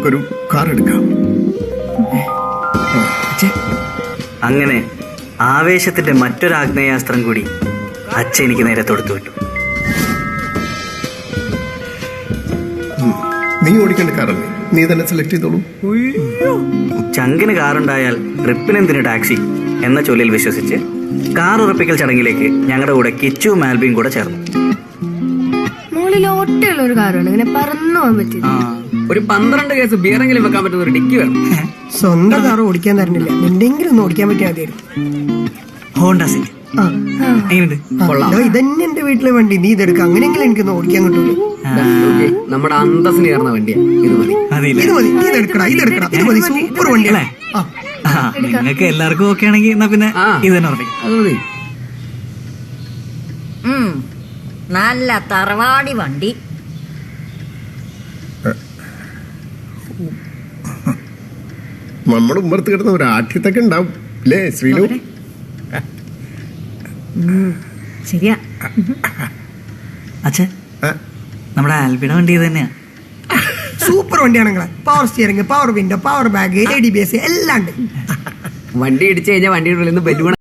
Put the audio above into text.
നമുക്കൊരു കാർ എടുക്കാം. അങ്ങനെ ആവേശത്തിന്റെ മറ്റൊരാഗ്നേയാസ്ത്രം കൂടി അച്ഛൻ എനിക്ക് നേരെ തൊടുത്തു വിട്ടു. നീ ഓടിക്കേണ്ട കാറല്ലേ, നീ തന്നെ സെലക്ട് ചെയ്തോളൂ. ചങ്കിന് കാറുണ്ടായാൽ റിപ്പിനെന്തിന് ടാക്സി എന്ന ചൊല്ലിൽ വിശ്വസിച്ച് കാർ ഉറപ്പിക്കൽ ചടങ്ങിലേക്ക് ഞങ്ങളുടെ കൂടെ കിച്ചു മാൽബിയും കൂടെ ചേർന്നു. മുകളിൽ ഒട്ടയുള്ള ഒരു കാറാണ്, ഇങ്ങനെ പറന്നു പോകാൻ പറ്റില്ല. ഒരു 12 കേസ് ബിയറെങ്കിലും വെക്കാൻ പറ്റുന്ന ഒരു ഡിക്കി വേണം. സ്വന്തം കാർ ഓടിക്കാൻ തരണില്ല, എന്തെങ്കിലും ഒന്ന് ഓടിക്കാൻ പറ്റിയാൽ മതിയായിരുന്നു. ഹോണ്ട സിറ്റി എങ്ങനെയുണ്ട്? ഇതന്നെ എന്റെ വീട്ടിലെ വണ്ടി, നീ ഇതെടുക്കുക, അങ്ങനെയെങ്കിലും എനിക്കൊന്ന് ഓടിക്കാൻ കിട്ടൂല. നമ്മുടെ അന്തസ്സിന് ചേർന്ന വണ്ടിയാ ഇത്. മതി ഇത് മതി, ഇതെടുക്കടാ, ഇതെടുക്കടാ, ഇത് മതി, സൂപ്പർ വണ്ടിയല്ലേ. നിങ്ങൾക്ക് എല്ലാവർക്കും ഓക്കെ ആണെങ്കിൽ എന്നാ പിന്നെ ഇത് തന്നെ ഉറപ്പിക്കും. അത് മതി. നല്ല തറവാടി വണ്ടി. നമ്മുടെ ഉമ്മർത്ത് കിടന്ന ഒരു ആഠ്യത്തൊക്കെ ഉണ്ടാവും അല്ലേ ശ്രീലു? ശരിയാ. അച്ഛൻ നമ്മുടെ ആൽബിയുടെ വണ്ടി ഇത് തന്നെയാ. സൂപ്പർ വണ്ടിയാണെങ്കിലേ, power steering, power window, power bag, ADBS എല്ലാം ഉണ്ട്. വണ്ടി ഇടിച്ചു കഴിഞ്ഞാൽ വണ്ടിയുടെ ഉള്ളിൽ നിന്ന് ബലൂൺ